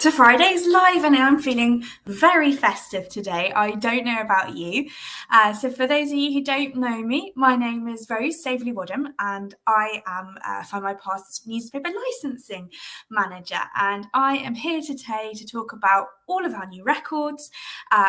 to Friday's live, and I'm feeling very festive today. I don't know about you. So for those of you who don't know me, my name is Rose Staveley-Wadham, and I am Findmypast newspaper licensing manager. And I am here today to talk about all of our new records.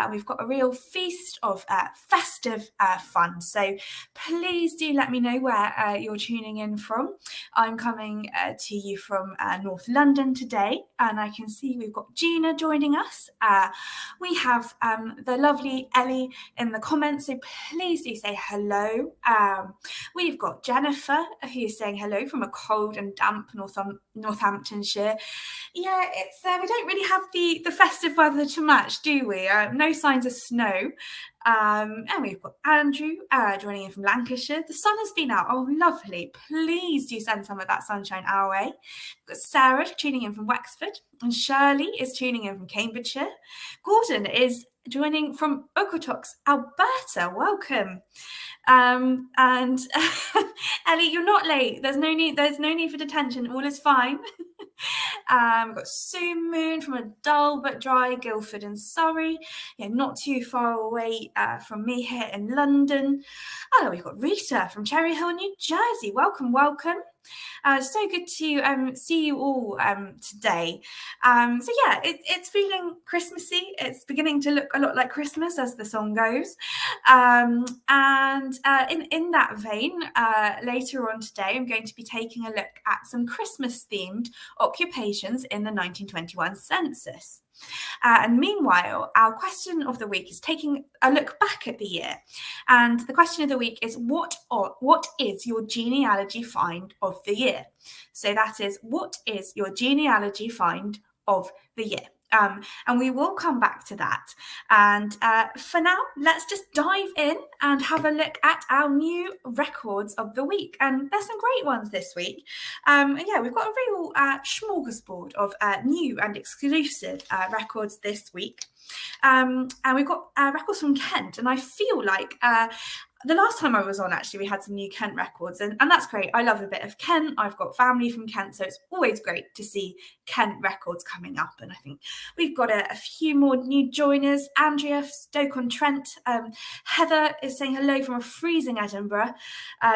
We've got a real feast of festive fun. So please do let me know where you're tuning in from. I'm coming to you from North London today, and I can see we've got Gina joining us. We have the lovely Ellie in the comments, so please do say hello. We've got Jennifer, who's saying hello from a cold and damp Northamptonshire. Yeah, it's we don't really have the festive weather to match, do we? No signs of snow. And we've got Andrew joining in from Lancashire. The sun has been out. Oh, lovely. Please do send some of that sunshine our way. We've got Sarah tuning in from Wexford, and Shirley is tuning in from Cambridgeshire. Gordon is joining from Okotoks, Alberta. Welcome. And Ellie, you're not late. There's no need for detention. All is fine. We've got Sue Moon from a dull but dry Guildford in Surrey. Yeah, not too far away from me here in London. Oh, we've got Rita from Cherry Hill, New Jersey. Welcome. So good to see you all today. So yeah, it's feeling Christmassy. It's beginning to look a lot like Christmas, as the song goes. And in that vein, later on today, I'm going to be taking a look at some Christmas-themed occupations in the 1921 census. And meanwhile, our question of the week is taking a look back at the year. And the question of the week is, what is your genealogy find of the year? So that is, what is your genealogy find of the year? And we will come back to that. And for now, let's just dive in and have a look at our new records of the week. And there's some great ones this week. And yeah, we've got a real smorgasbord of new and exclusive records this week. And we've got records from Kent. And I feel like the last time I was on, actually, we had some new Kent records, and that's great. I love a bit of Kent. I've got family from Kent, so it's always great to see Kent records coming up. And I think we've got a few more new joiners. Andrea, Stoke-on-Trent. Heather is saying hello from a freezing Edinburgh.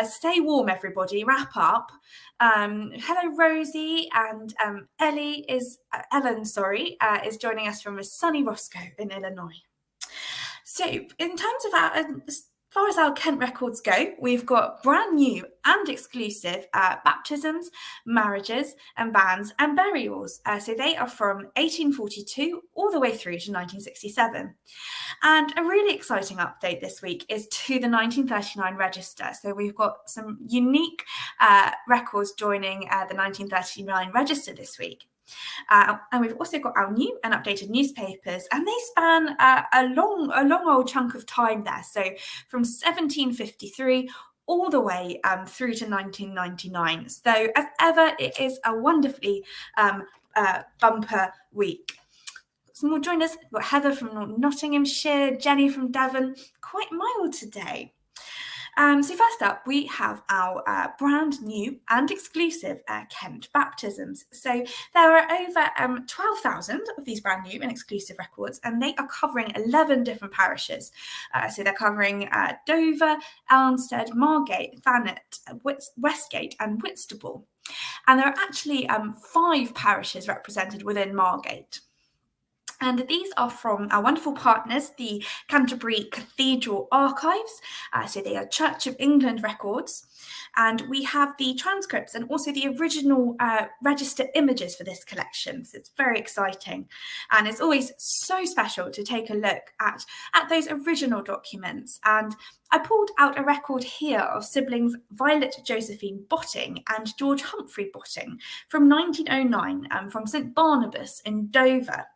Stay warm, everybody. Wrap up. Hello, Rosie, and Ellen, is joining us from a sunny Roscoe in Illinois. So in terms of our as far as our Kent records go, we've got brand new and exclusive baptisms, marriages, and banns and burials. So they are from 1842 all the way through to 1967. And a really exciting update this week is to the 1939 register. So we've got some unique records joining the 1939 register this week. And we've also got our new and updated newspapers, and they span a long old chunk of time there. So from 1753 all the way through to 1999. So as ever, it is a wonderfully bumper week. Some more joiners. We've got Heather from Nottinghamshire, Jenny from Devon. Quite mild today. So first up, we have our brand new and exclusive Kent baptisms. So there are over 12,000 of these brand new and exclusive records, and they are covering 11 different parishes. So they're covering Dover, Elmstead, Margate, Thanet, Westgate, and Whitstable. And there are actually 5 parishes represented within Margate. And these are from our wonderful partners, the Canterbury Cathedral Archives. So they are Church of England records. And we have the transcripts and also the original register images for this collection. So it's very exciting. And it's always so special to take a look at those original documents. And I pulled out a record here of siblings Violet Josephine Botting and George Humphrey Botting from 1909 from St Barnabas in Dover.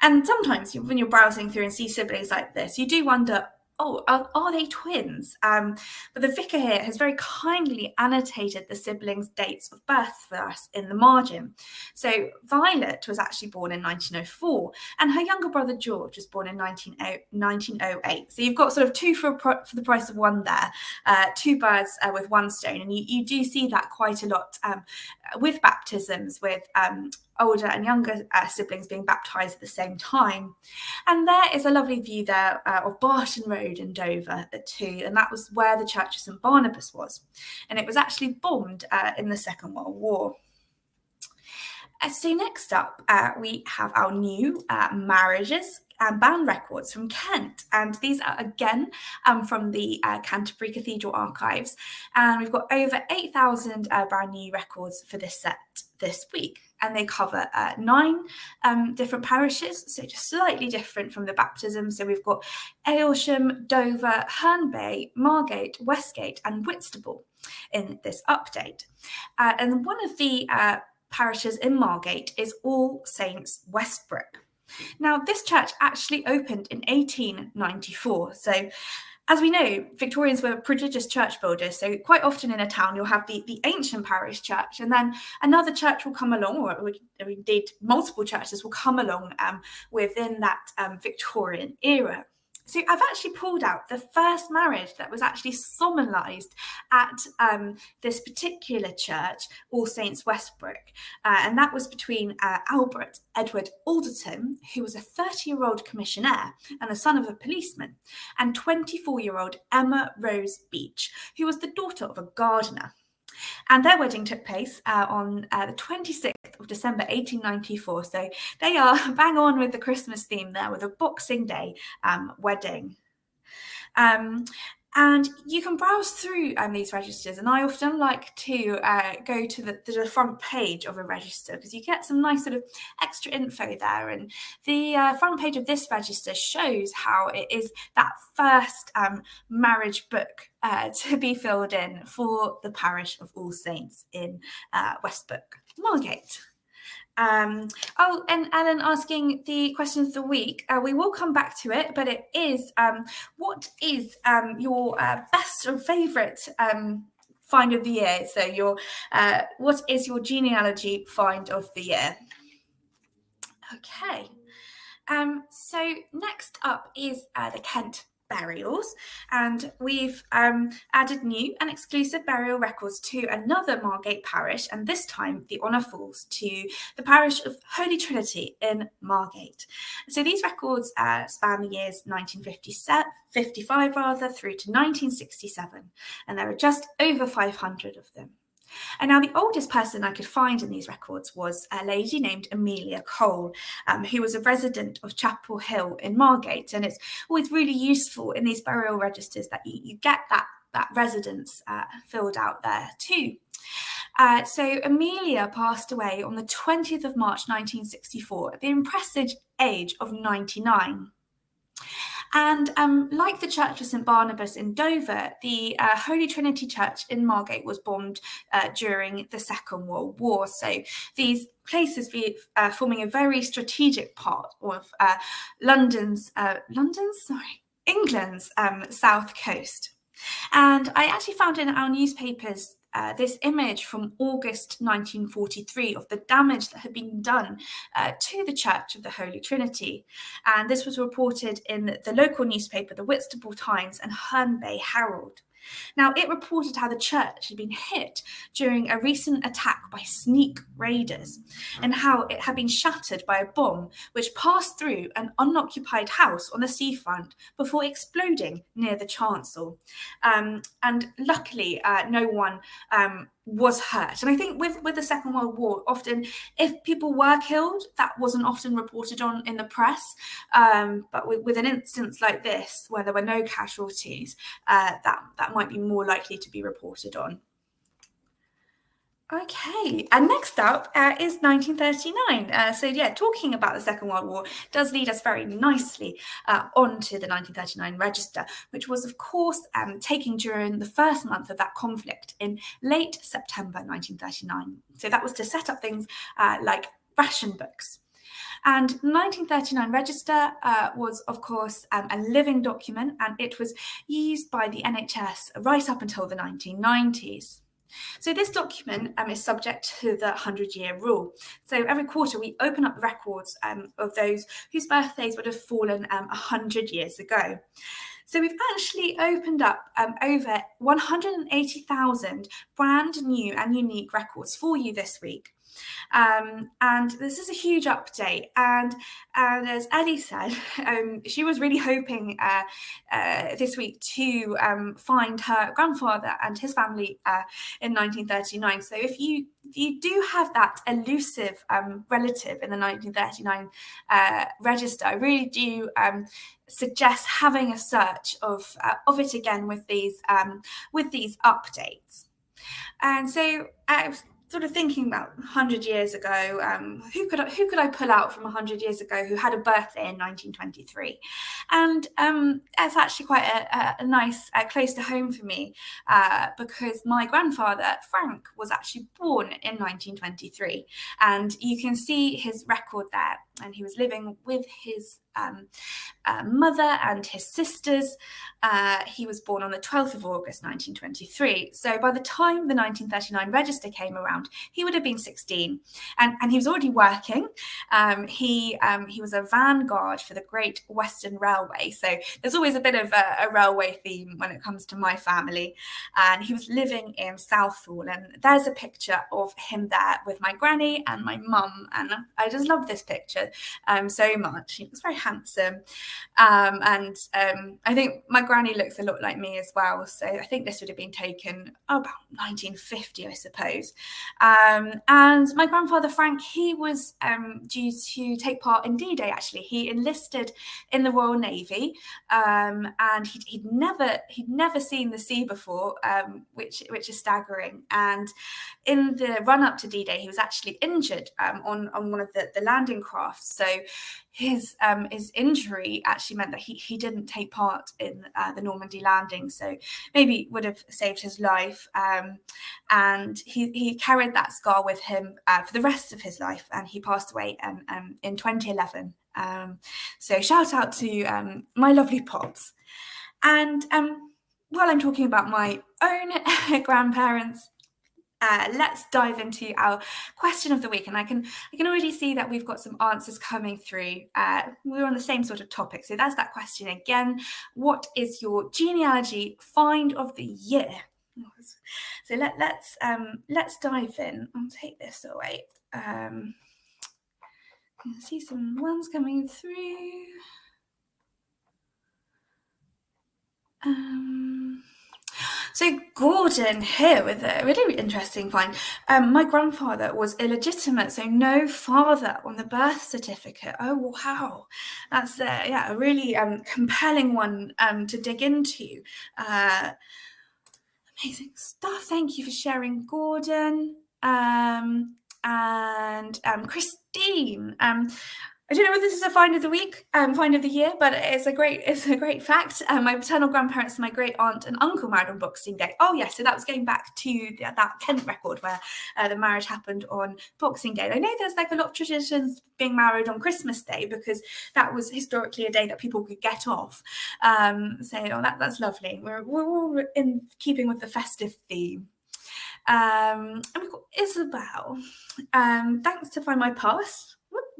And sometimes when you're browsing through and see siblings like this, you do wonder, are they twins? But the vicar here has very kindly annotated the siblings' dates of birth for us in the margin. So Violet was actually born in 1904, and her younger brother George was born in 1908. So you've got sort of 2 for the price of 1 there, 2 birds with 1 stone. And you do see that quite a lot with baptisms, with older and younger siblings being baptised at the same time. And there is a lovely view there of Barton Road in Dover too, and that was where the Church of St Barnabas was. And it was actually bombed in the Second World War. So next up, we have our new marriages and band records from Kent. And these are again from the Canterbury Cathedral archives. And we've got over 8,000 brand new records for this set this week. And they cover 9 different parishes, so just slightly different from the baptism. So we've got Aylsham, Dover, Herne Bay, Margate, Westgate and Whitstable in this update. And one of the parishes in Margate is All Saints Westbrook. Now, this church actually opened in 1894. So, as we know, Victorians were prodigious church builders. So quite often in a town, you'll have the ancient parish church, and then another church will come along, or indeed multiple churches will come along within that Victorian era. So I've actually pulled out the first marriage that was actually solemnised at this particular church, All Saints Westbrook, and that was between Albert Edward Alderton, who was a 30-year-old commissionaire and the son of a policeman, and 24-year-old Emma Rose Beach, who was the daughter of a gardener. And their wedding took place on the 26th of December 1894. So they are bang on with the Christmas theme there, with a Boxing Day wedding. And you can browse through these registers, and I often like to go to the front page of a register because you get some nice sort of extra info there. And the front page of this register shows how it is that first marriage book to be filled in for the parish of All Saints in Westbrook, Margate. And Ellen asking the question of the week, we will come back to it, but it is what is your best or favourite find of the year? So your what is your genealogy find of the year? Okay. So next up is the Kent burials, and we've added new and exclusive burial records to another Margate parish, and this time the honour falls to the parish of Holy Trinity in Margate. So these records span the years 1955 through to 1967, and there are just over 500 of them. And now the oldest person I could find in these records was a lady named Amelia Cole, who was a resident of Chapel Hill in Margate. And it's always really useful in these burial registers that you get that residence filled out there too. So Amelia passed away on the 20th of March 1964 at the impressive age of 99. And like the Church of St Barnabas in Dover, the Holy Trinity Church in Margate was bombed during the Second World War. So these places forming a very strategic part of England's south coast. And I actually found in our newspapers this image from August 1943 of the damage that had been done to the Church of the Holy Trinity. And this was reported in the local newspaper, the Whitstable Times and Herne Bay Herald. Now, it reported how the church had been hit during a recent attack by sneak raiders and how it had been shattered by a bomb which passed through an unoccupied house on the seafront before exploding near the chancel. And luckily, no one was hurt. And I think with the Second World War, often if people were killed, that wasn't often reported on in the press. But with an instance like this, where there were no casualties, that might be more likely to be reported on. Okay, and next up is 1939. So yeah, talking about the Second World War does lead us very nicely onto the 1939 register, which was of course taken during the first month of that conflict in late September 1939. So that was to set up things like ration books. And the 1939 register was, of course, a living document, and it was used by the NHS right up until the 1990s. So this document is subject to the 100-year rule. So every quarter we open up the records of those whose birthdays would have fallen 100 years ago. So we've actually opened up over 180,000 brand new and unique records for you this week. And this is a huge update. And as Ellie said, she was really hoping this week to find her grandfather and his family in 1939. So if you do have that elusive relative in the 1939 register, I really do suggest having a search of it again with these updates. And so I was sort of thinking about 100 years ago, who could I pull out from 100 years ago who had a birthday in 1923? And that's actually quite a nice, close to home for me, because my grandfather, Frank, was actually born in 1923. And you can see his record there. And he was living with his mother and his sisters. He was born on the 12th of August 1923. So by the time the 1939 register came around, he would have been 16, and he was already working. He was a vanguard for the Great Western Railway. So there's always a bit of a railway theme when it comes to my family. And he was living in Southall, and there's a picture of him there with my granny and my mum. And I just love this picture so much. He was very handsome. And I think my granny looks a lot like me as well. So I think this would have been taken about 1950, I suppose. And my grandfather, Frank, he was due to take part in D-Day, actually. He enlisted in the Royal Navy, and he'd never seen the sea before, which is staggering. And in the run-up to D-Day, he was actually injured on one of the landing crafts. So his injury actually meant that he didn't take part in the Normandy landing, so maybe would have saved his life. And he carried that scar with him for the rest of his life, and he passed away in 2011. So shout out to my lovely pops. And while I'm talking about my own grandparents, let's dive into our question of the week. And I can already see that we've got some answers coming through. We're on the same sort of topic. So that's that question again. What is your genealogy find of the year? So let's dive in. I'll take this away. I can see some ones coming through. So Gordon here with a really interesting find. My grandfather was illegitimate, so no father on the birth certificate. Oh, wow. That's a really compelling one to dig into. Amazing stuff. Thank you for sharing, Gordon. And Christine. I don't know whether this is a find of the week, find of the year, but it's a great fact. My paternal grandparents and my great aunt and uncle married on Boxing Day. Oh yes, so that was going back to that Kent record where the marriage happened on Boxing Day. I know there's like a lot of traditions being married on Christmas Day because that was historically a day that people could get off. So that's lovely. We're all in keeping with the festive theme. And we've got Isabel. Thanks to Findmypast.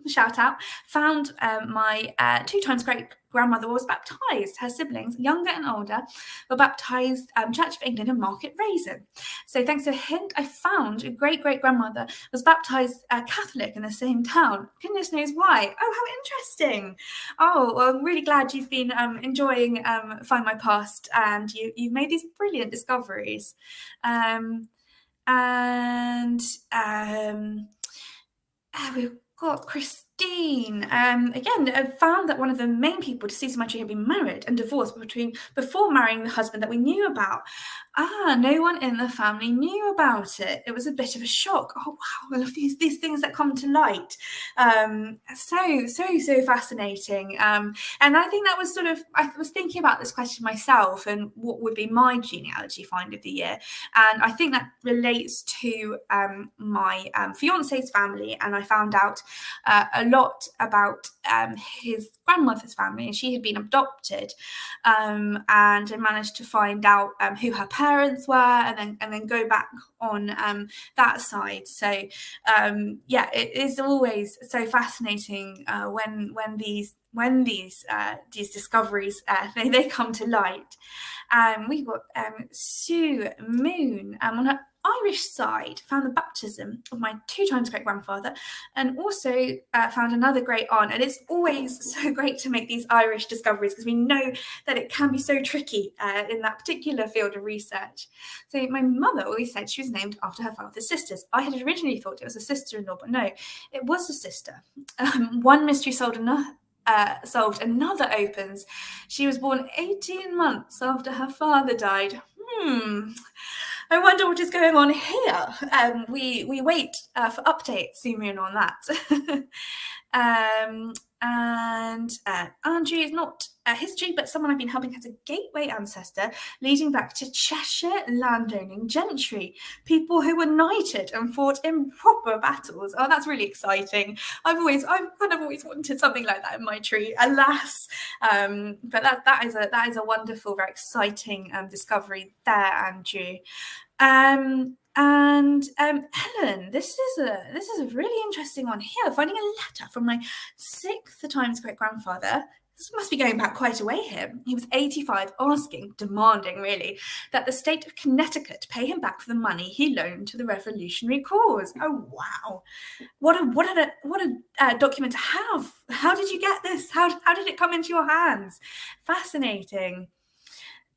Shout out, found my 2 times great grandmother was baptized. Her siblings, younger and older, were baptized Church of England and Market Raisin. So thanks to a hint, I found a great grandmother was baptized Catholic in the same town. Goodness knows why. Oh, how interesting. Oh, well, I'm really glad you've been enjoying Findmypast and you've made these brilliant discoveries. We've got Christine. Again, I found that one of the main people to see so much had been married and divorced before marrying the husband that we knew about. No one in the family knew about it. It was a bit of a shock. Oh wow, I love these things that come to light. So fascinating. And I think that was sort of, I was thinking about this question myself and what would be my genealogy find of the year. And I think that relates to my fiance's family. And I found out a lot about his grandmother's family, and she had been adopted, and I managed to find out who her parents were, and then go back on that side. So it is always so fascinating when these discoveries they come to light. We've got Sue Moon on her Irish side found the baptism of my 2 times great-grandfather, and also found another great aunt. And it's always so great to make these Irish discoveries, because we know that it can be so tricky in that particular field of research. So my mother always said she was named after her father's sisters. I had originally thought it was a sister-in-law, but no, it was a sister. One mystery solved, another opens. She was born 18 months after her father died. I wonder what is going on here. We wait for updates soon on that. And Andrew is not history, but someone I've been helping has a gateway ancestor leading back to Cheshire landowning gentry, people who were knighted and fought in proper battles. Oh, that's really exciting. I've kind of always wanted something like that in my tree, alas. But that is a wonderful, very exciting discovery there, Andrew. Helen, this is a really interesting one here. Finding a letter from my 6th times great-grandfather. This must be going back quite a way here. He was 85, demanding really, that the state of Connecticut pay him back for the money he loaned to the revolutionary cause. Oh wow, what a document to have. How did you get this? How did it come into your hands? Fascinating.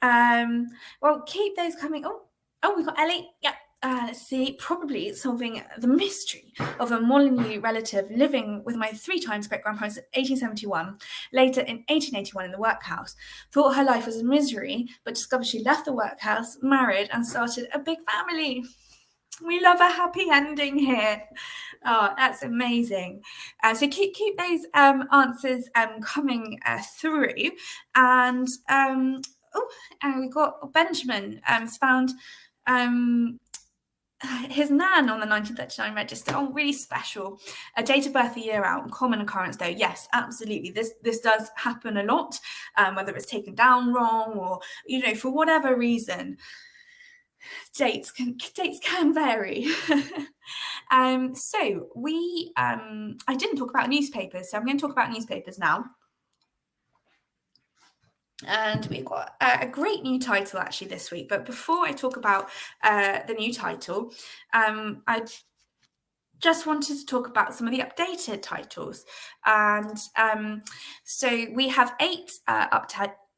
Well, keep those coming. Oh, we've got Ellie. Yep. Let's see, probably solving the mystery of a Molyneux relative living with my 3 times great-grandparents in 1871, later in 1881 in the workhouse. Thought her life was a misery, but discovered she left the workhouse, married, and started a big family. We love a happy ending here. Oh, that's amazing. So keep those answers coming through. And we've got Benjamin found his nan on the 1939 register. Oh, really special. A date of birth a year out, common occurrence though. Yes, absolutely. This does happen a lot, whether it's taken down wrong or, for whatever reason. Dates can vary. So we I didn't talk about newspapers, so I'm going to talk about newspapers now. And we've got a great new title actually this week. But before I talk about the new title, I just wanted to talk about some of the updated titles. And so we have 8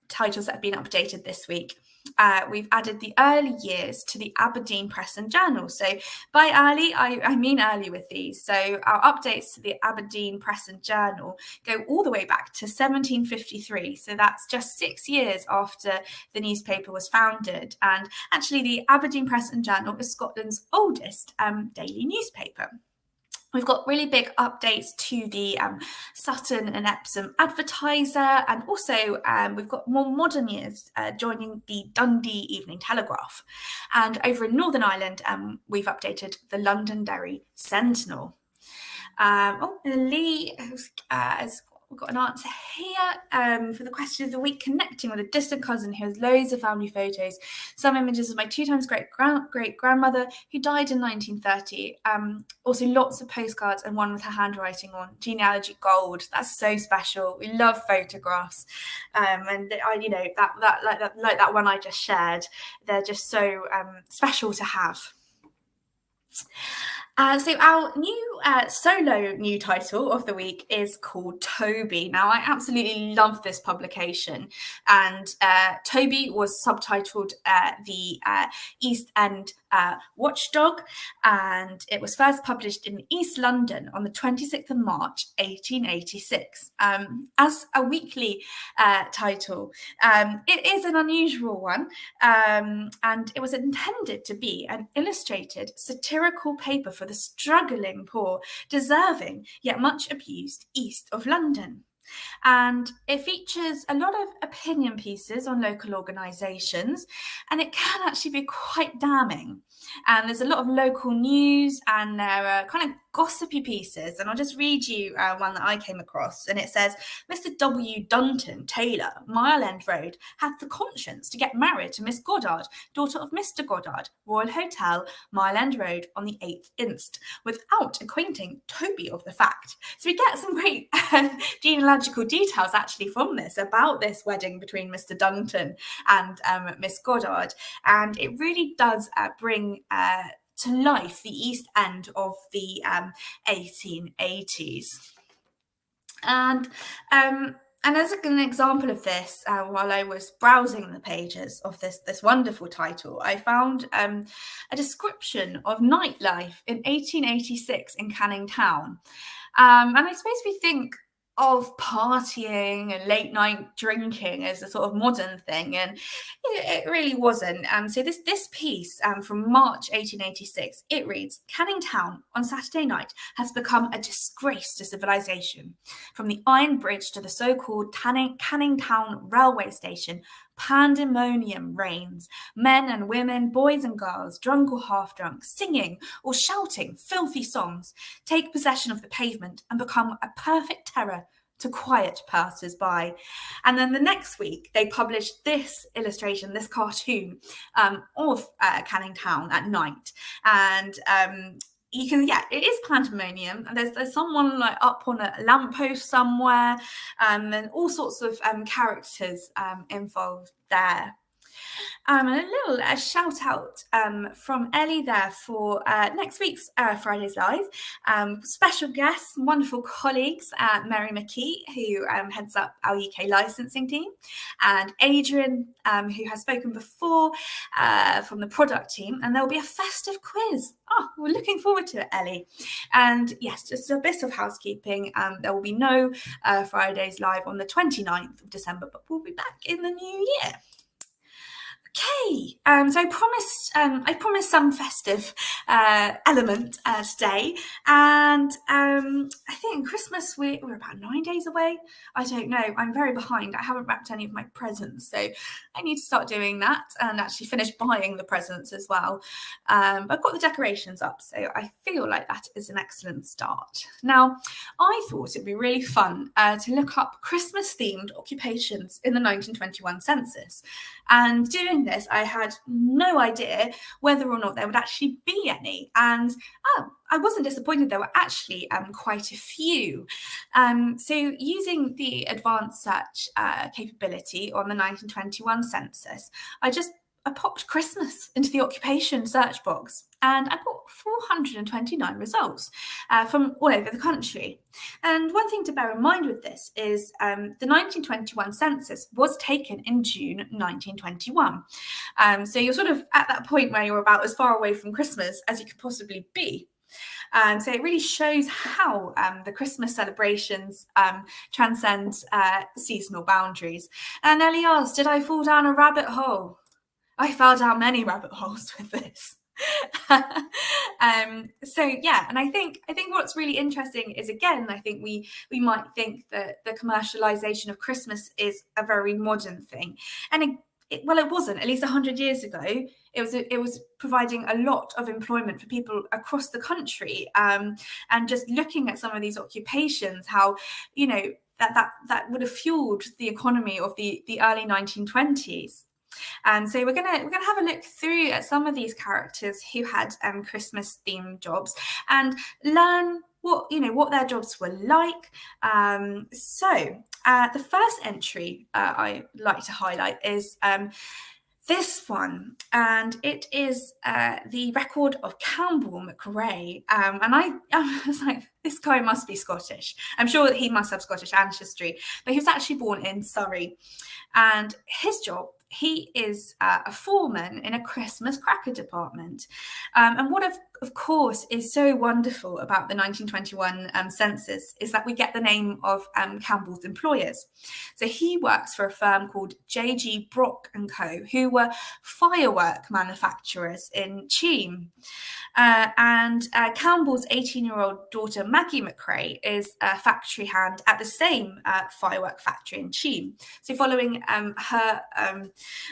titles that have been updated this week. We've added the early years to the Aberdeen Press and Journal. So by early, I mean early with these. So our updates to the Aberdeen Press and Journal go all the way back to 1753. So that's just 6 years after the newspaper was founded. And actually, the Aberdeen Press and Journal is Scotland's oldest daily newspaper. We've got really big updates to the Sutton and Epsom Advertiser, and also we've got more modern years joining the Dundee Evening Telegraph. And over in Northern Ireland, we've updated the Londonderry Sentinel. Lee has we've got an answer here for the question of the week, connecting with a distant cousin who has loads of family photos. Some images of my 2 times great-grandmother who died in 1930. Also lots of postcards and one with her handwriting on. Genealogy gold. That's so special. We love photographs. And like that one I just shared, they're just so special to have. So our new solo new title of the week is called Toby. Now, I absolutely love this publication, and Toby was subtitled the East End Watchdog, and it was first published in East London on the 26th of March 1886 as a weekly title. It is an unusual one, and it was intended to be an illustrated satirical paper for the struggling poor, deserving yet much abused east of London. And it features a lot of opinion pieces on local organisations, and it can actually be quite damning. And there's a lot of local news, and there are kind of gossipy pieces. And I'll just read you one that I came across. And it says, Mr. W. Dunton Taylor, Mile End Road, had the conscience to get married to Miss Goddard, daughter of Mr. Goddard, Royal Hotel, Mile End Road, on the 8th inst, without acquainting Toby of the fact. So we get some great genealogical details actually from this, about this wedding between Mr. Dunton and Miss Goddard. And it really does bring to life the East End of the 1880s. And as an example of this, while I was browsing the pages of this wonderful title, I found a description of nightlife in 1886 in Canning Town. And I suppose we think of partying and late night drinking as a sort of modern thing, and it really wasn't. So this piece from March 1886, it reads: Canning Town on Saturday night has become a disgrace to civilization. From the Iron Bridge to the so-called Canning Town railway station, pandemonium reigns. Men and women, boys and girls, drunk or half drunk, singing or shouting filthy songs, take possession of the pavement and become a perfect terror to quiet passers-by. And then the next week, they published this illustration, this cartoon of Canning Town at night. And you can, it is pandemonium, and there's someone like up on a lamppost somewhere, and all sorts of characters involved there. And a little shout out from Ellie there for next week's Fridays Live. Special guests, wonderful colleagues, Mary McKee, who heads up our UK licensing team, and Adrian, who has spoken before from the product team. And there will be a festive quiz. Oh, we're looking forward to it, Ellie. And yes, just a bit of housekeeping. There will be no Fridays Live on the 29th of December, but we'll be back in the new year. Okay, so I promised some festive element today, and I think Christmas we're about 9 days away. I don't know. I'm very behind. I haven't wrapped any of my presents, so I need to start doing that and actually finish buying the presents as well. I've got the decorations up, so I feel like that is an excellent start. Now, I thought it'd be really fun to look up Christmas-themed occupations in the 1921 census, and doing this, I had no idea whether or not there would actually be any. And I wasn't disappointed. There were actually quite a few. So using the advanced search capability on the 1921 census, I popped Christmas into the occupation search box, and I got 429 results from all over the country. And one thing to bear in mind with this is the 1921 census was taken in June 1921. So you're sort of at that point where you're about as far away from Christmas as you could possibly be. So it really shows how the Christmas celebrations transcend seasonal boundaries. And Ellie asked, did I fall down a rabbit hole? I fell down many rabbit holes with this. So yeah, and I think what's really interesting is, again, I think we might think that the commercialization of Christmas is a very modern thing, and it wasn't. At least 100 years ago, it was providing a lot of employment for people across the country, and just looking at some of these occupations, how that would have fueled the economy of the early 1920s. And so we're gonna have a look through at some of these characters who had Christmas themed jobs and learn what their jobs were like. So the first entry I like to highlight is this one, and it is the record of Campbell McRae. And I was like, this guy must be Scottish. I'm sure that he must have Scottish ancestry, but he was actually born in Surrey. And his job, he is a foreman in a Christmas cracker department. And what of course is so wonderful about the 1921 census is that we get the name of Campbell's employers. So he works for a firm called J.G. Brock & Co., who were firework manufacturers in Cheam. And Campbell's 18-year-old daughter, Maggie McRae, is a factory hand at the same firework factory in Cheam. So following her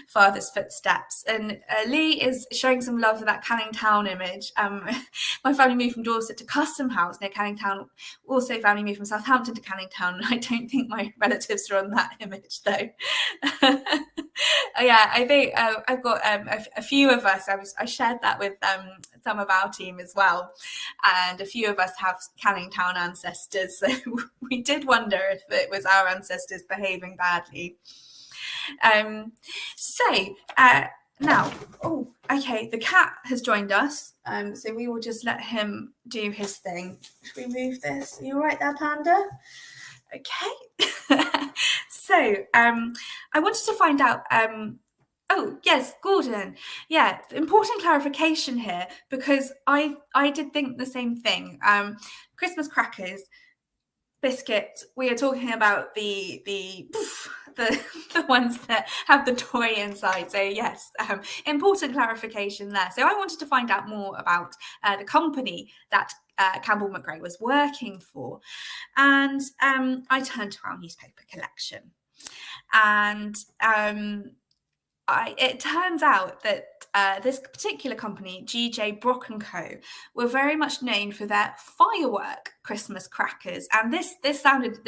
father's footsteps. And Lee is showing some love for that Canning Town image. My family moved from Dorset to Custom House near Canning Town. Also, family moved from Southampton to Canning Town. I don't think my relatives are on that image, though. Yeah, I think I've got a few of us. I shared that with some of our team as well, and a few of us have Canning Town ancestors. So we did wonder if it was our ancestors behaving badly. So Now, oh, okay, the cat has joined us, so we will just let him do his thing. Should we move this? Are you all right there, Panda? Okay. So, I wanted to find out, oh, yes, Gordon. Yeah, important clarification here, because I did think the same thing. Christmas crackers, biscuits, we are talking about the the ones that have the toy inside. So yes, important clarification there. So I wanted to find out more about the company that Campbell McRae was working for, and I turned to our newspaper collection, and it turns out that this particular company, G.J. Brock & Co., were very much known for their firework Christmas crackers. And this sounded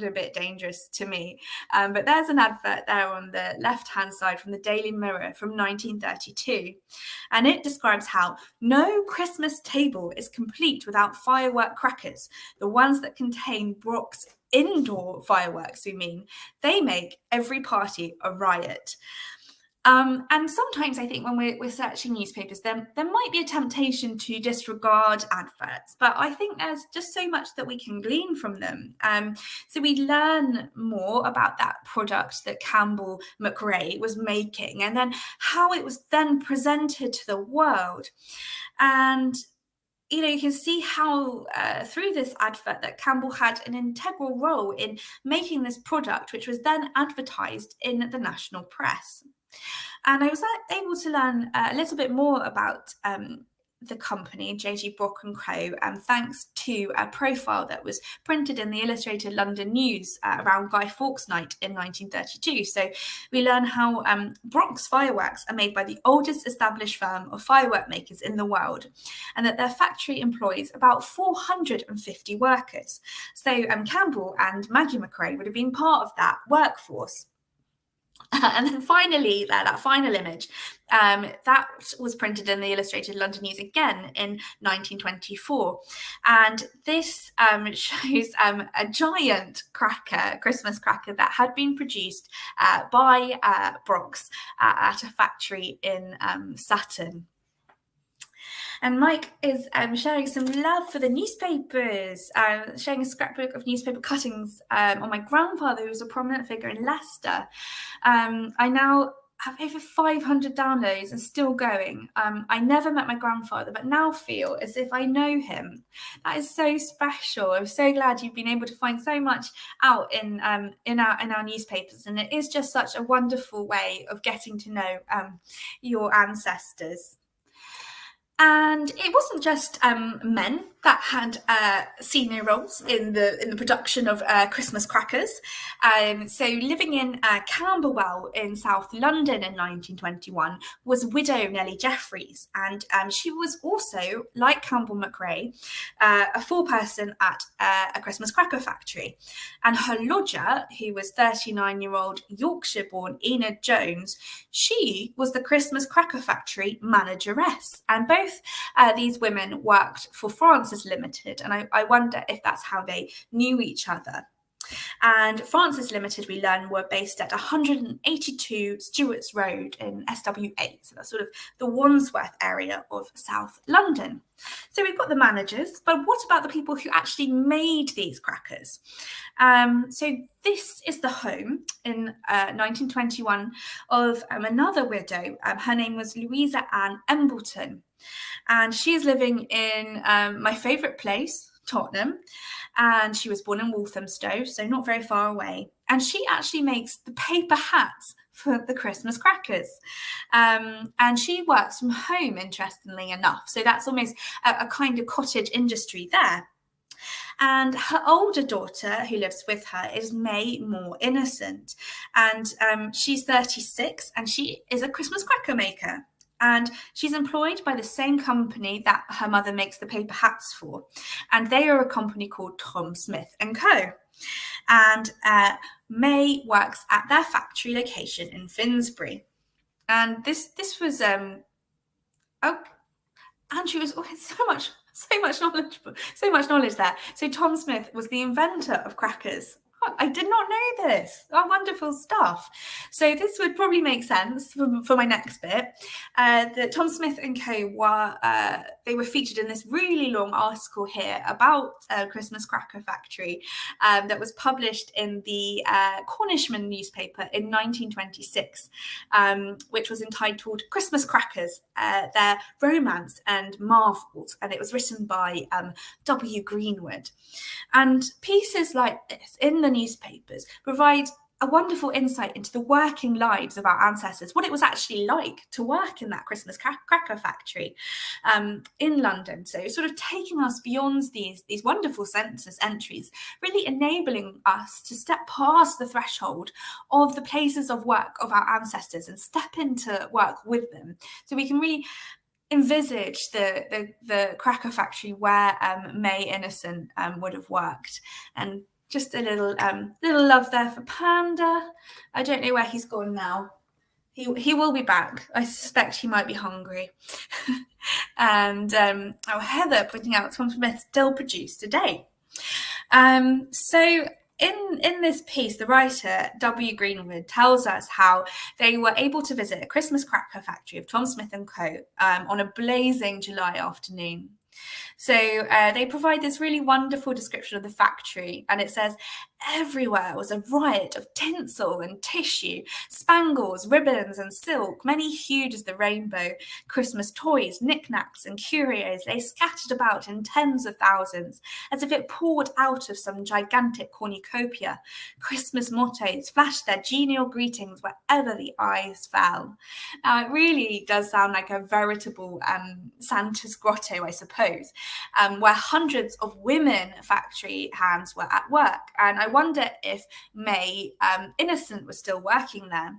a bit dangerous to me. But there's an advert there on the left-hand side from the Daily Mirror from 1932. And it describes how no Christmas table is complete without firework crackers, the ones that contain Brock's indoor fireworks, we mean. They make every party a riot. And sometimes I think when we're searching newspapers, there might be a temptation to disregard adverts, but I think there's just so much that we can glean from them. So we learn more about that product that Campbell McRae was making, and then how it was then presented to the world. And you can see how through this advert that Campbell had an integral role in making this product, which was then advertised in the national press. And I was able to learn a little bit more about the company, J.G. Brock & Co., thanks to a profile that was printed in the Illustrated London News around Guy Fawkes Night in 1932. So we learn how Brock's fireworks are made by the oldest established firm of firework makers in the world, and that their factory employs about 450 workers. So Campbell and Maggie McRae would have been part of that workforce. And then finally, that final image, that was printed in the Illustrated London News again in 1924. And this shows a giant cracker, Christmas cracker, that had been produced by Brock's at a factory in Sutton. And Mike is sharing some love for the newspapers, sharing a scrapbook of newspaper cuttings on my grandfather, who was a prominent figure in Leicester. I now have over 500 downloads and still going. I never met my grandfather, but now feel as if I know him. That is so special. I'm so glad you've been able to find so much out in our newspapers, and it is just such a wonderful way of getting to know your ancestors. And it wasn't just men that had senior roles in the production of Christmas crackers. So living in Camberwell in South London in 1921 was widow Nellie Jeffreys, and she was also, like Campbell McRae, a foreperson at a Christmas cracker factory. And her lodger, who was 39-year-old Yorkshire-born Enid Jones, she was the Christmas cracker factory manageress. And both these women worked for Francis Limited, and I wonder if that's how they knew each other. And Francis Limited, we learn, were based at 182 Stewart's Road in SW8, so that's sort of the Wandsworth area of South London. So we've got the managers, but what about the people who actually made these crackers? So this is the home in 1921 of another widow. Her name was Louisa Ann Embleton, and she is living in my favourite place, Tottenham, and she was born in Walthamstow, so not very far away. And she actually makes the paper hats for the Christmas crackers. And she works from home, interestingly enough. So that's almost a kind of cottage industry there. And her older daughter, who lives with her, is May More Innocent. And she's 36, and she is a Christmas cracker maker. And she's employed by the same company that her mother makes the paper hats for. And they are a company called Tom Smith & Co. And May works at their factory location in Finsbury. And this was, Andrew was always so much knowledge there. So Tom Smith was the inventor of crackers. I did not know this. Oh, wonderful stuff. So this would probably make sense for my next bit. That Tom Smith and Co. were featured in this really long article here about Christmas Cracker Factory that was published in the Cornishman newspaper in 1926, which was entitled Christmas Crackers, Their Romance and Marvels, and it was written by W. Greenwood. And pieces like this in the newspapers provide a wonderful insight into the working lives of our ancestors, what it was actually like to work in that Christmas cracker factory in London. So sort of taking us beyond these wonderful census entries, really enabling us to step past the threshold of the places of work of our ancestors and step into work with them. So we can really envisage the cracker factory where May Innocent would have worked. And just a little love there for Panda. I don't know where he's gone now. He will be back. I suspect he might be hungry. And Heather pointing out Tom Smith still produced today. So in this piece, the writer, W. Greenwood, tells us how they were able to visit a Christmas cracker factory of Tom Smith and Co. On a blazing July afternoon. So they provide this really wonderful description of the factory, and it says, everywhere was a riot of tinsel and tissue, spangles, ribbons and silk, many hued as the rainbow. Christmas toys, knickknacks and curios lay scattered about in tens of thousands, as if it poured out of some gigantic cornucopia. Christmas mottos flashed their genial greetings wherever the eyes fell. It really does sound like a veritable Santa's grotto, I suppose, where hundreds of women factory hands were at work. And I wonder if May Innocent was still working there.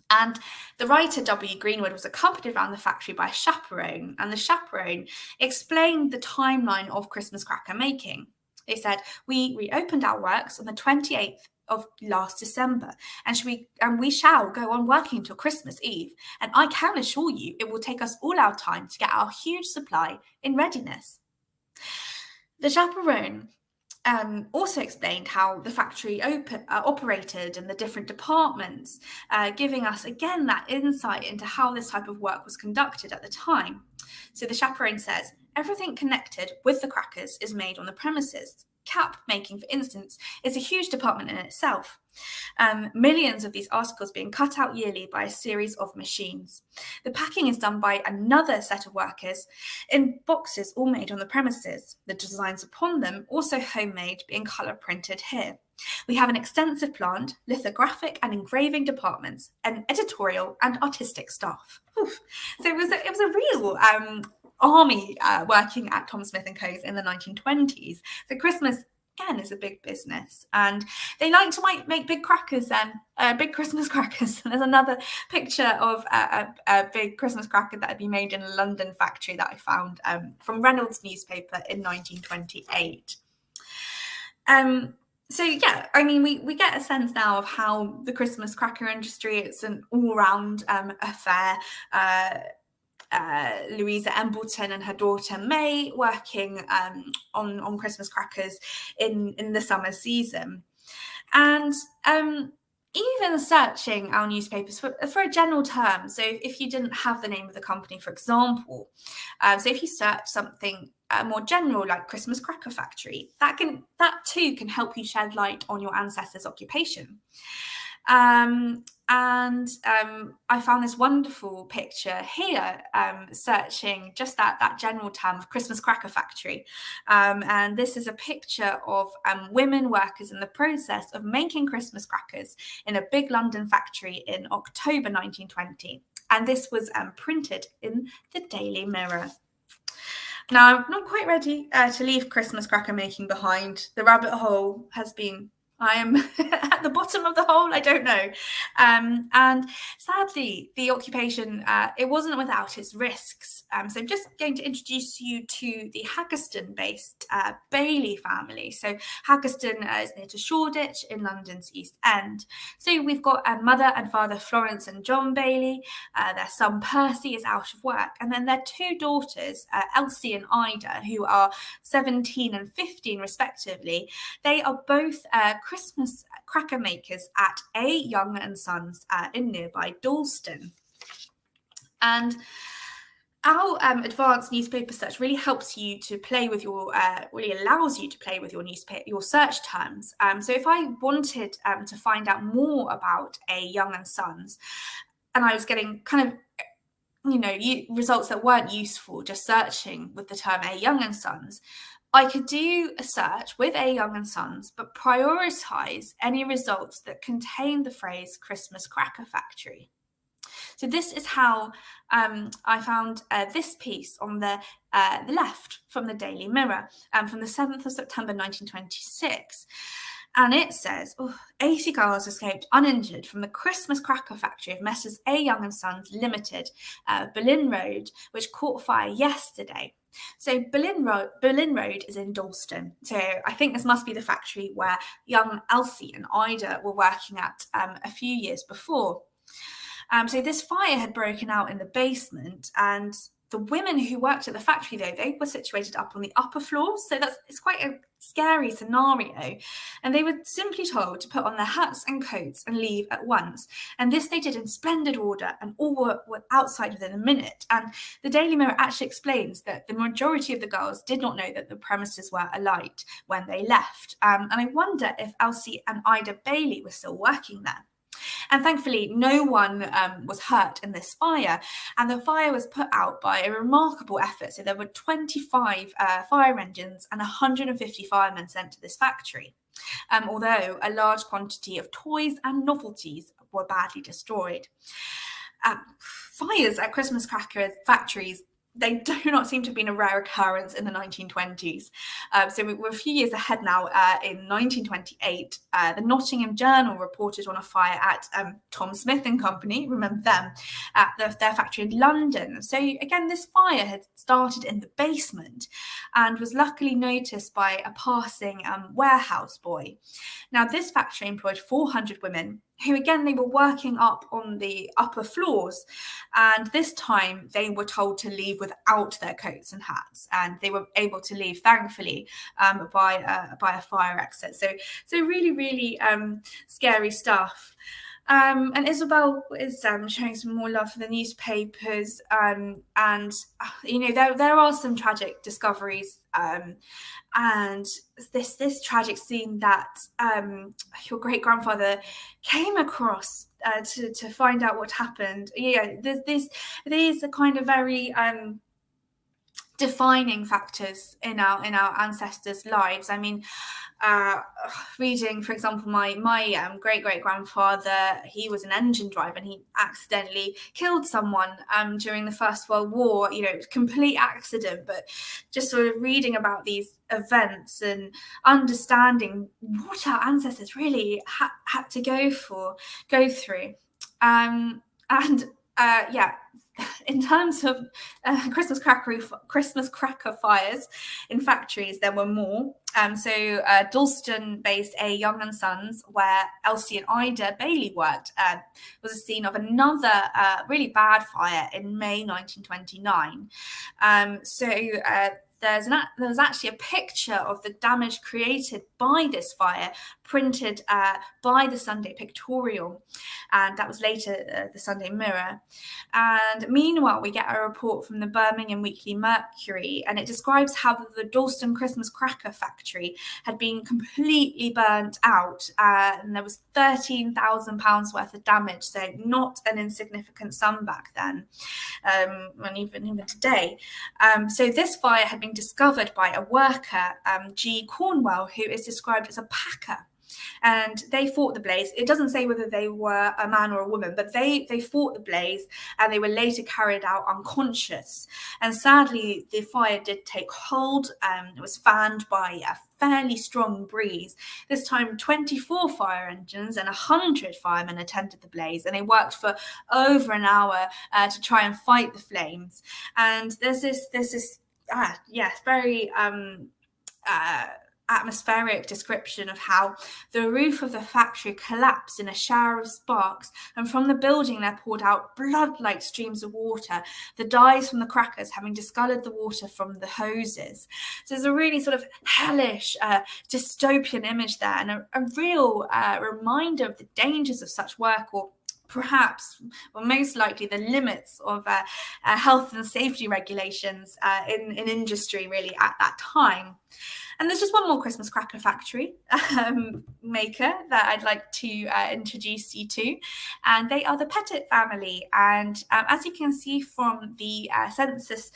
And the writer W. Greenwood was accompanied around the factory by a chaperone, and the chaperone explained the timeline of Christmas cracker making. They said, we reopened our works on the 28th of last December, and we shall go on working till Christmas Eve, and I can assure you it will take us all our time to get our huge supply in readiness. The chaperone also explained how the factory operated and the different departments, giving us again that insight into how this type of work was conducted at the time. So the chaperone says, everything connected with the crackers is made on the premises. Cap making, for instance, is a huge department in itself. Millions of these articles being cut out yearly by a series of machines. The packing is done by another set of workers in boxes all made on the premises. The designs upon them, also homemade, being colour printed here. We have an extensive plant, lithographic and engraving departments, an editorial and artistic staff. Oof. So it was a real army working at Tom Smith and Co.'s in the 1920s. So Christmas, again, is a big business, and they like to make big crackers then, big Christmas crackers. And there's another picture of a big Christmas cracker that had been made in a London factory that I found from Reynolds newspaper in 1928. So yeah, I mean, we get a sense now of how the Christmas cracker industry, it's an all-round affair. Louisa Embleton and her daughter May working on Christmas crackers in the summer season. And even searching our newspapers for a general term, so if you didn't have the name of the company, for example, so if you search something more general like Christmas Cracker Factory, that too can help you shed light on your ancestors' occupation. I found this wonderful picture here, searching just that general term of Christmas Cracker Factory. And this is a picture of women workers in the process of making Christmas crackers in a big London factory in October 1920. And this was printed in the Daily Mirror. Now, I'm not quite ready to leave Christmas cracker making behind. The rabbit hole has been... I am at the bottom of the hole, I don't know. And sadly, the occupation, it wasn't without its risks. So I'm just going to introduce you to the Haggerston-based Bailey family. So Haggerston is near to Shoreditch in London's East End. So we've got mother and father Florence and John Bailey. Their son Percy is out of work. And then their two daughters, Elsie and Ida, who are 17 and 15 respectively. They are both Christmas cracker makers at A. Young and Sons in nearby Dalston. And our advanced newspaper search really helps you to play with your, really allows you to play with your newspaper, your search terms. So if I wanted to find out more about A. Young and Sons, and I was getting kind of, results that weren't useful, just searching with the term A. Young and Sons, I could do a search with A. Young and Sons, but prioritize any results that contain the phrase Christmas cracker factory. So this is how I found this piece on the left from the Daily Mirror from the 7th of September 1926. And it says, 80 girls escaped uninjured from the Christmas cracker factory of Messrs. A. Young and Sons Limited, Berlin Road, which caught fire yesterday. So Berlin Road is in Dalston. So I think this must be the factory where young Elsie and Ida were working at a few years before. So this fire had broken out in the basement, and the women who worked at the factory, though, they were situated up on the upper floors. So it's quite a scary scenario. And they were simply told to put on their hats and coats and leave at once. And this they did in splendid order, and all were outside within a minute. And the Daily Mirror actually explains that the majority of the girls did not know that the premises were alight when they left. And I wonder if Elsie and Ida Bailey were still working there. And thankfully, no one was hurt in this fire. And the fire was put out by a remarkable effort. So there were 25 fire engines and 150 firemen sent to this factory. Although a large quantity of toys and novelties were badly destroyed. Fires at Christmas cracker factories, they do not seem to have been a rare occurrence in the 1920s. So we're a few years ahead now. In 1928, the Nottingham Journal reported on a fire at Tom Smith and Company, remember them, at their factory in London. So again, this fire had started in the basement and was luckily noticed by a passing warehouse boy. Now, this factory employed 400 women who, again, they were working up on the upper floors. And this time they were told to leave without their coats and hats. And they were able to leave, thankfully, by a fire exit. So really, really scary stuff. And Isabel is showing some more love for the newspapers. And, there are some tragic discoveries. And this tragic scene that your great-grandfather came across to find out what happened. These are kind of very defining factors in our ancestors' lives. I mean, reading, for example, my great-great-grandfather, he was an engine driver and he accidentally killed someone during the First World War. Complete accident, but just sort of reading about these events and understanding what our ancestors really had to go through. In terms of Christmas cracker fires in factories, there were more. Dalston-based A. Young and Sons, where Elsie and Ida Bailey worked, was a scene of another really bad fire in May 1929. There was actually a picture of the damage created by this fire printed by the Sunday Pictorial, and that was later the Sunday Mirror. And meanwhile, we get a report from the Birmingham Weekly Mercury, and it describes how the Dalston Christmas cracker factory had been completely burnt out, and there was £13,000 worth of damage, so not an insignificant sum back then, and even today. So this fire had been discovered by a worker, G. Cornwell, who is described as a packer. And they fought the blaze. It doesn't say whether they were a man or a woman, but they fought the blaze, and they were later carried out unconscious. And sadly, the fire did take hold. It was fanned by a fairly strong breeze. This time, 24 fire engines and 100 firemen attended the blaze, and they worked for over an hour to try and fight the flames. And there's this very atmospheric description of how the roof of the factory collapsed in a shower of sparks, and from the building there poured out blood-like streams of water, the dyes from the crackers having discoloured the water from the hoses. So there's a really sort of hellish, dystopian image there, and a real reminder of the dangers of such work, or perhaps, or most likely, the limits of health and safety regulations in industry really at that time. And there's just one more Christmas cracker factory maker that I'd like to introduce you to, and they are the Petit family. And as you can see from the census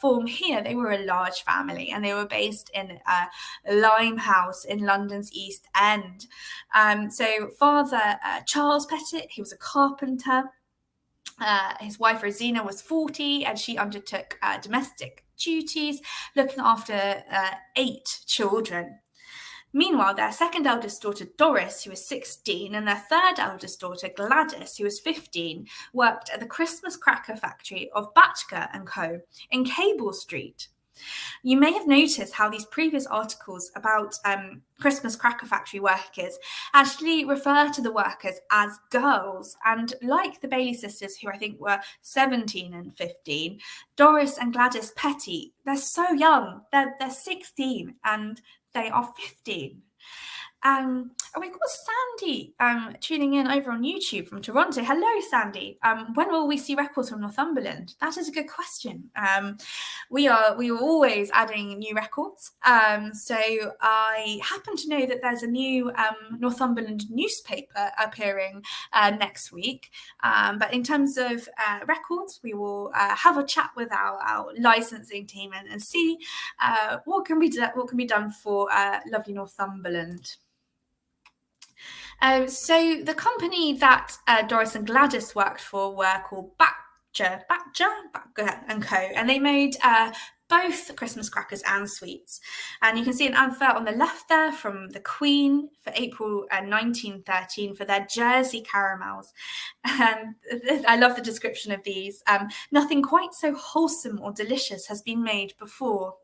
form here, they were a large family, and they were based in Limehouse in London's East End. So Father Charles Petit, he was a carpenter. His wife Rosina was 40, and she undertook domestic duties, looking after 8 children. Meanwhile, their second eldest daughter Doris, who was 16, and their third eldest daughter Gladys, who was 15, worked at the Christmas cracker factory of Batchker & Co. in Cable Street. You may have noticed how these previous articles about Christmas cracker factory workers actually refer to the workers as girls. And like the Bailey sisters, who I think were 17 and 15, Doris and Gladys Petit, they're so young. They're 16 and they are 15. And we've got Sandy tuning in over on YouTube from Toronto. Hello, Sandy. When will we see records from Northumberland? That is a good question. We are always adding new records. So I happen to know that there's a new Northumberland newspaper appearing next week. But in terms of records, we will have a chat with our licensing team and see what can be done for lovely Northumberland. So the company that Doris and Gladys worked for were called Batchker & Co. And they made both Christmas crackers and sweets. And you can see an advert on the left there from the Queen for April 1913 for their Jersey caramels. And I love the description of these. Nothing quite so wholesome or delicious has been made before.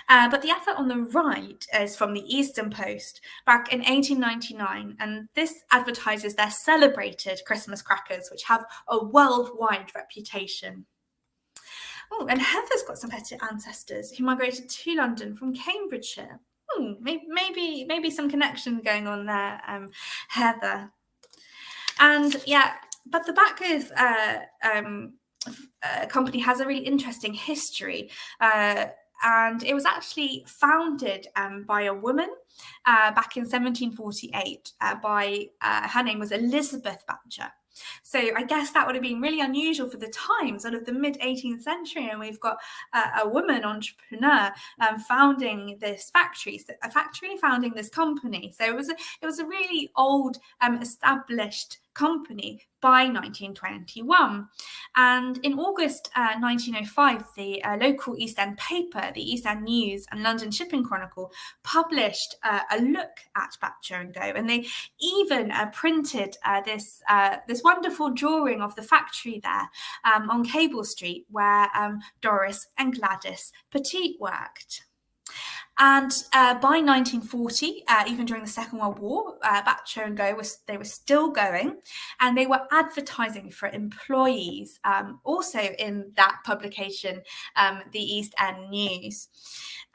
But the advert on the right is from the Eastern Post back in 1899, and this advertises their celebrated Christmas crackers, which have a worldwide reputation. Oh, and Heather's got some Petit ancestors who migrated to London from Cambridgeshire. Maybe some connection going on there, Heather. And yeah, but the Batchker company has a really interesting history. And it was actually founded by a woman back in 1748 her name was Elizabeth Batchker. So I guess that would have been really unusual for the time, sort of the mid-18th century, and we've got a woman entrepreneur founding this factory, founding this company. So it was a really old, established company by 1921. And in August 1905, the local East End paper, the East End News and London Shipping Chronicle, published a look at Batchker & Co. And they even printed this wonderful drawing of the factory there on Cable Street, where Doris and Gladys Petit worked. And by 1940, even during the Second World War, Batchker & Co. They were still going, and they were advertising for employees, also in that publication, the East End News.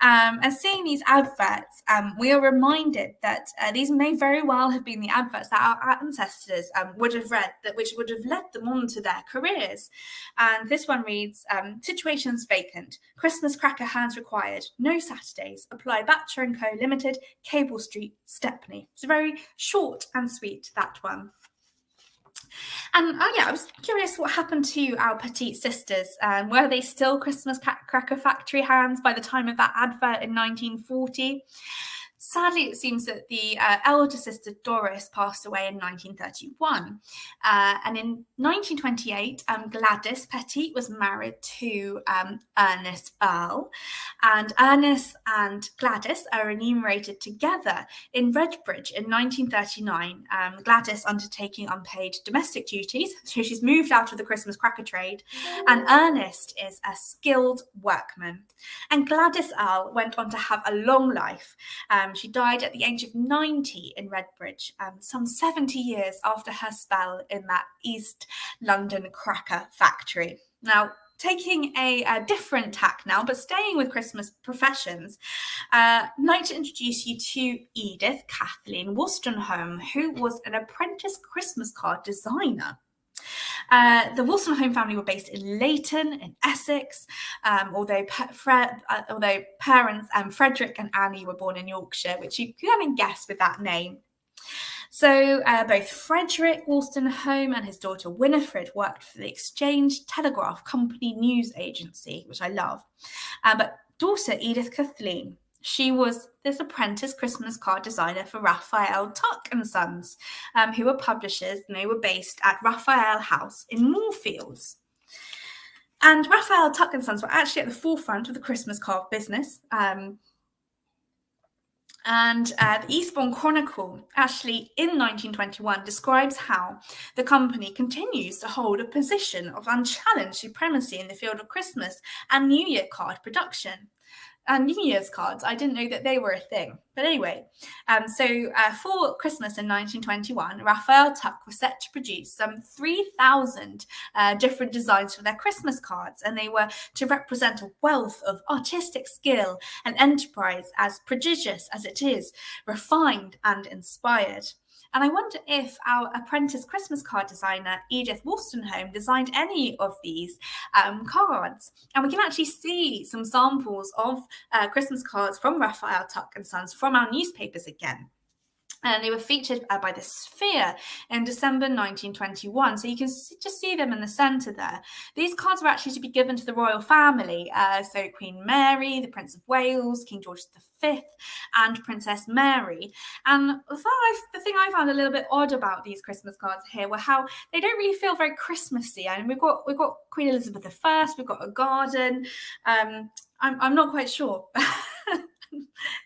And seeing these adverts, we are reminded that these may very well have been the adverts that our ancestors would have read, which would have led them on to their careers. And this one reads, situations vacant, Christmas cracker hands required, no Saturdays, apply Batchker & Co. Limited, Cable Street, Stepney. It's very short and sweet, that one. And I was curious what happened to our Petit sisters. Were they still Christmas cracker factory hands by the time of that advert in 1940? Sadly, it seems that the elder sister Doris passed away in 1931. And in 1928, Gladys Petty was married to Ernest Earl. And Ernest and Gladys are enumerated together in Redbridge in 1939. Gladys undertaking unpaid domestic duties, so she's moved out of the Christmas cracker trade. And Ernest is a skilled workman. And Gladys Earl went on to have a long life. She died at the age of 90 in Redbridge, some 70 years after her spell in that East London cracker factory. Now, taking a different tack now, but staying with Christmas professions, I'd like to introduce you to Edith Kathleen Wolstenholme, who was an apprentice Christmas card designer. The Wolstenholme family were based in Leighton in Essex, although parents Frederick and Annie were born in Yorkshire, which you can guess with that name. So both Frederick Wolstenholme and his daughter Winifred worked for the Exchange Telegraph Company news agency, which I love. But daughter Edith Kathleen, she was this apprentice Christmas card designer for Raphael Tuck and Sons, who were publishers, and they were based at Raphael House in Moorfields. And Raphael Tuck and Sons were actually at the forefront of the Christmas card business. The Eastbourne Chronicle, actually in 1921, describes how the company continues to hold a position of unchallenged supremacy in the field of Christmas and New Year card production. And New Year's cards, I didn't know that they were a thing. But anyway, for Christmas in 1921, Raphael Tuck was set to produce some 3,000 different designs for their Christmas cards, and they were to represent a wealth of artistic skill and enterprise as prodigious as it is, refined and inspired. And I wonder if our apprentice Christmas card designer, Edith Wolstenholme, designed any of these cards. And we can actually see some samples of Christmas cards from Raphael Tuck and Sons from our newspapers again. And they were featured by the Sphere in December 1921. So you can just see them in the centre there. These cards were actually to be given to the royal family. So Queen Mary, the Prince of Wales, King George V, and Princess Mary. And the thing I found a little bit odd about these Christmas cards here were how they don't really feel very Christmassy. And we've got Queen Elizabeth I, we've got a garden. I'm not quite sure.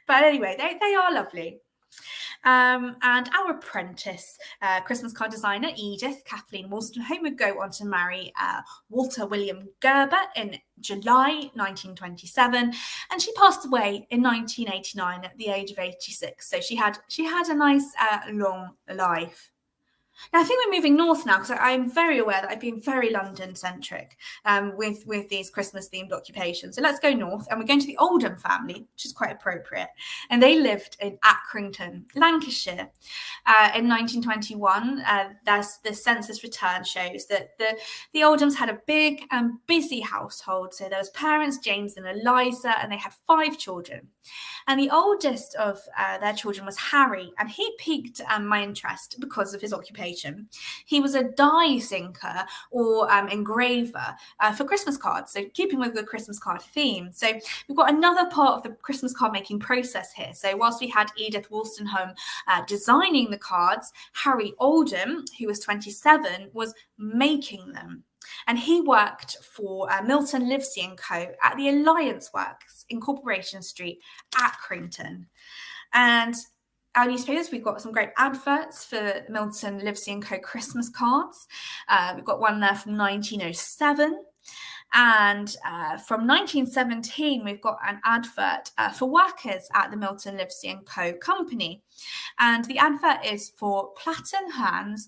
But anyway, they are lovely. And our apprentice Christmas card designer, Edith Kathleen Wolstenholme, would go on to marry Walter William Gerber in July 1927, and she passed away in 1989 at the age of 86. So she had a nice long life. Now, I think we're moving north now, because I'm very aware that I've been very London-centric with these Christmas-themed occupations. So let's go north, and we're going to the Oldham family, which is quite appropriate. And they lived in Accrington, Lancashire. In 1921, the census return shows that the Oldhams had a big and busy household. So there was parents, James and Eliza, and they had 5 children. And the oldest of their children was Harry, and he piqued my interest because of his occupation. He was a die sinker or engraver for Christmas cards, so keeping with the Christmas card theme. So we've got another part of the Christmas card making process here. So whilst we had Edith Wolstenholme designing the cards, Harry Oldham, who was 27, was making them. And he worked for Milton Livesey & Co. at the Alliance Works in Corporation Street, Accrington. And our newspapers, we've got some great adverts for Milton Livesey & Co. Christmas cards. We've got one there from 1907. And from 1917, we've got an advert for workers at the Milton Livesey & Co. company. And the advert is for Platten hands.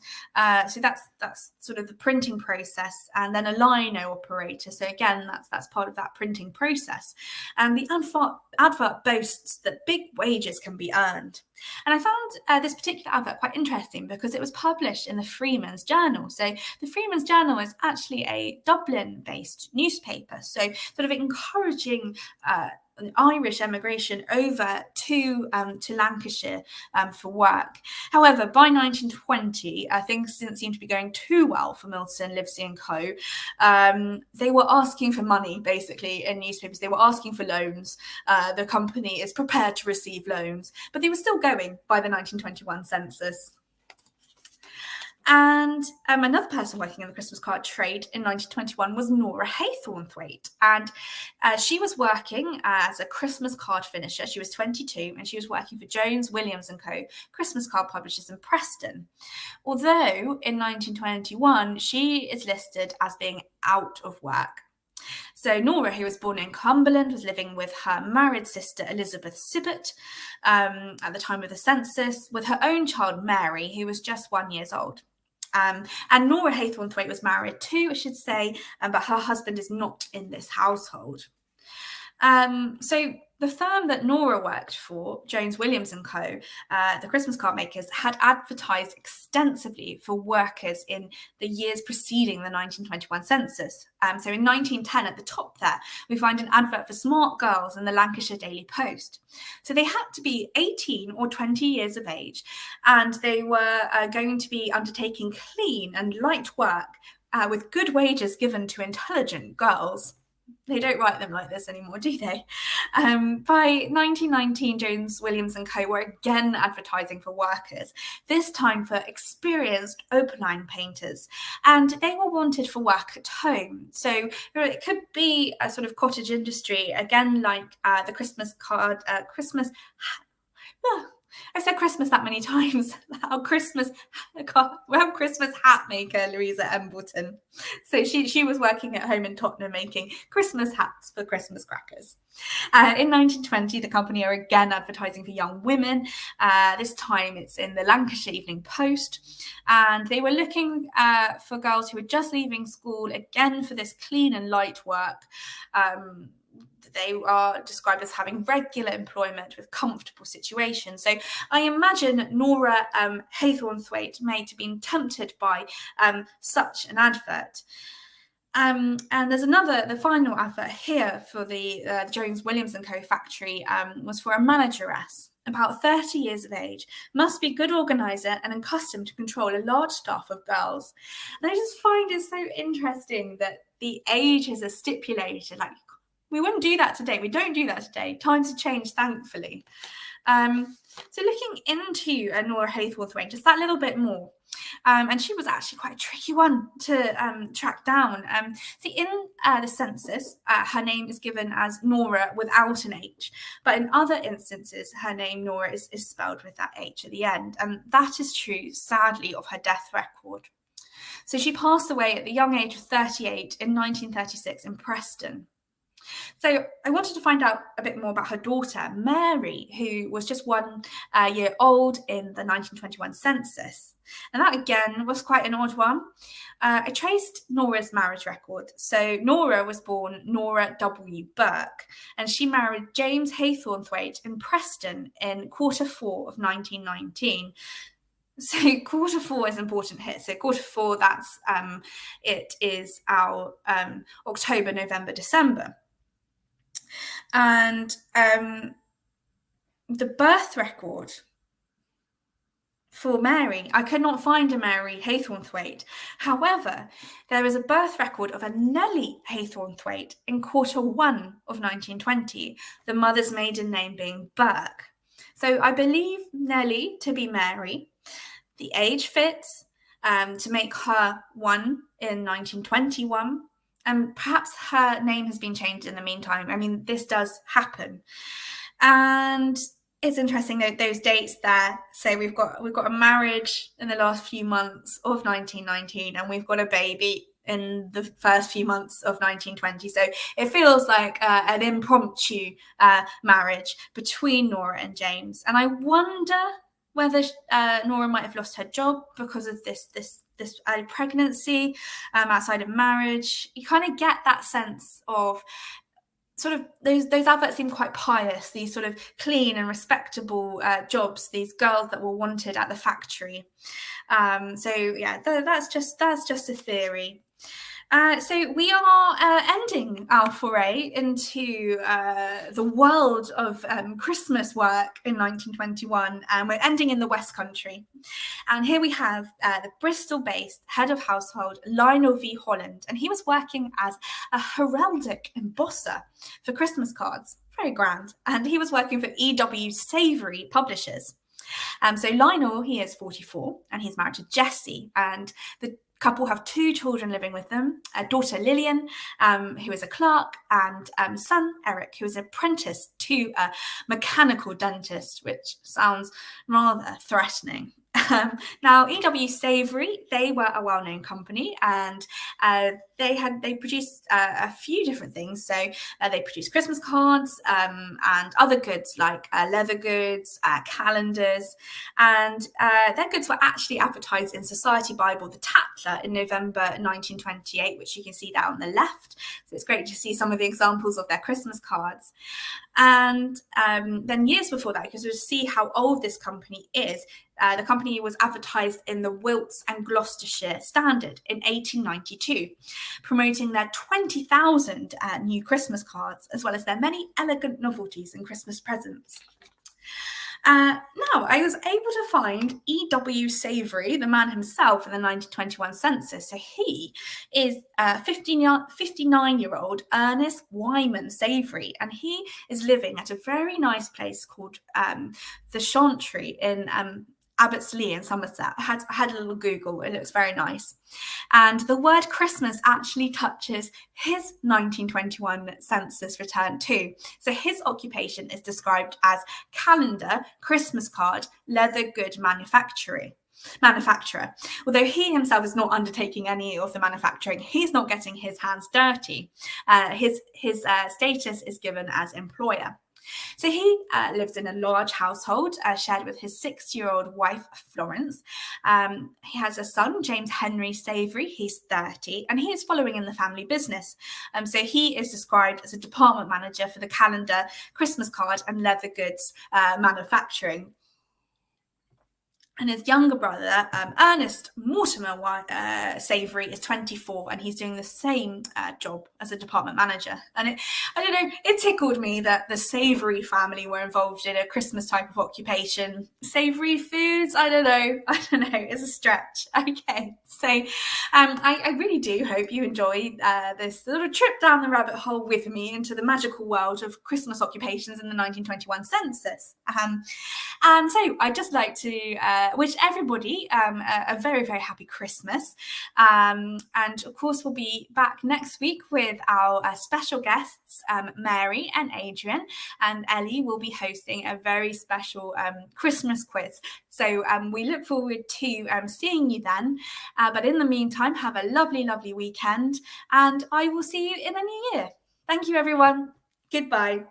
So that's sort of the printing process, and then a lino operator. So again, that's part of that printing process. And the advert boasts that big wages can be earned. And I found this particular advert quite interesting because it was published in the Freeman's Journal. So the Freeman's Journal is actually a Dublin-based newspaper, so sort of encouraging Irish emigration over to Lancashire for work. However, by 1920, things didn't seem to be going too well for Milton, Livesey and Co. They were asking for money, basically, in newspapers. They were asking for loans. The company is prepared to receive loans, but they were still going by the 1921 census. And another person working in the Christmas card trade in 1921 was Nora Haythornthwaite. And she was working as a Christmas card finisher. She was 22 and she was working for Jones, Williams and Co., Christmas card publishers in Preston. Although in 1921, she is listed as being out of work. So Nora, who was born in Cumberland, was living with her married sister Elizabeth Sibbott at the time of the census, with her own child Mary, who was just 1 year old. And Nora Haythornthwaite was married too, I should say, but her husband is not in this household. So the firm that Nora worked for, Jones, Williams and Co., the Christmas card makers, had advertised extensively for workers in the years preceding the 1921 census. So in 1910, at the top there, we find an advert for smart girls in the Lancashire Daily Post. So they had to be 18 or 20 years of age, and they were going to be undertaking clean and light work with good wages given to intelligent girls. They don't write them like this anymore, do they? By 1919, Jones, Williams and Co. were again advertising for workers, this time for experienced opaline painters, and they were wanted for work at home. So it could be a sort of cottage industry, again like the Christmas card, I said Christmas that many times. Our Christmas hat maker, Louisa Embleton. So she was working at home in Tottenham making Christmas hats for Christmas crackers. In 1920, the company are again advertising for young women. This time it's in the Lancashire Evening Post. And they were looking for girls who were just leaving school, again for this clean and light work. They are described as having regular employment with comfortable situations. So I imagine Nora Haythornthwaite may have been tempted by such an advert. And there's the final advert here for the Jones, Williams and Co. factory was for a manageress, about 30 years of age, must be good organizer and accustomed to control a large staff of girls. And I just find it so interesting that the age is a stipulated, like, we wouldn't do that today. We don't do that today. Times have changed, thankfully. So looking into Nora Haythornthwaite just that little bit more, and she was actually quite a tricky one to track down. See, in the census, her name is given as Nora without an H, but in other instances, her name Nora is spelled with that H at the end. And that is true, sadly, of her death record. So she passed away at the young age of 38 in 1936 in Preston. So I wanted to find out a bit more about her daughter, Mary, who was just 1 year old in the 1921 census. And that, again, was quite an odd one. I traced Nora's marriage record. So Nora was born Nora W. Burke, and she married James Haythornthwaite in Preston in Q4 of 1919. So Q4 is important here. So Q4, that's it is our October, November, December. And the birth record for Mary, I could not find a Mary Haythornthwaite. However, there is a birth record of a Nellie Haythornthwaite in Q1 of 1920, the mother's maiden name being Burke. So I believe Nellie to be Mary. The age fits to make her 1 in 1921. And perhaps her name has been changed in the meantime. I mean, this does happen. And it's interesting that those dates there. So we've got a marriage in the last few months of 1919, and we've got a baby in the first few months of 1920. So it feels like an impromptu marriage between Nora and James. And I wonder whether Nora might have lost her job because of this early pregnancy outside of marriage. You kind of get that sense of sort of those adverts seem quite pious, these sort of clean and respectable jobs, these girls that were wanted at the factory. So yeah, that's just a theory. So we are ending our foray into the world of Christmas work in 1921, and we're ending in the West Country. And here we have the Bristol-based head of household, Lionel V. Holland, and he was working as a heraldic embosser for Christmas cards. Very grand. And he was working for E.W. Savery Publishers. So Lionel, he is 44, and he's married to Jessie, and the couple have 2 children living with them, a daughter Lillian, who is a clerk, and son Eric, who is an apprentice to a mechanical dentist, which sounds rather threatening. Now, E.W. Savery, they were a well-known company, and they produced a few different things. So they produced Christmas cards and other goods like leather goods, calendars, and their goods were actually advertised in Society Bible, the Tatler, in November 1928, which you can see there on the left. So it's great to see some of the examples of their Christmas cards. And then years before that, because we'll see how old this company is, the company was advertised in the Wilts and Gloucestershire Standard in 1892, promoting their 20,000 new Christmas cards, as well as their many elegant novelties and Christmas presents. Now, I was able to find E.W. Savery, the man himself, in the 1921 census. So he is 59-year-old Ernest Wyman Savery, and he is living at a very nice place called the Chantry in Abbotsleigh in Somerset. I had a little Google. It looks very nice. And the word Christmas actually touches his 1921 census return too. So his occupation is described as calendar, Christmas card, leather good manufacturer. Although he himself is not undertaking any of the manufacturing, he's not getting his hands dirty. His status is given as employer. So he lives in a large household shared with his 6-year-old wife, Florence. He has a son, James Henry Savery. He's 30, and he is following in the family business. So he is described as a department manager for the calendar, Christmas card, and leather goods manufacturing. And his younger brother, Ernest Mortimer Savery, is 24, and he's doing the same job as a department manager. And it tickled me that the Savery family were involved in a Christmas type of occupation. Savoury foods? I don't know. It's a stretch. Okay. So I really do hope you enjoyed this little trip down the rabbit hole with me into the magical world of Christmas occupations in the 1921 census. And so I'd just like to wish everybody a very, very happy Christmas. And of course, we'll be back next week with our special guests, Mary and Adrian, and Ellie will be hosting a very special Christmas quiz. So we look forward to seeing you then. But in the meantime, have a lovely, lovely weekend, and I will see you in the new year. Thank you, everyone. Goodbye.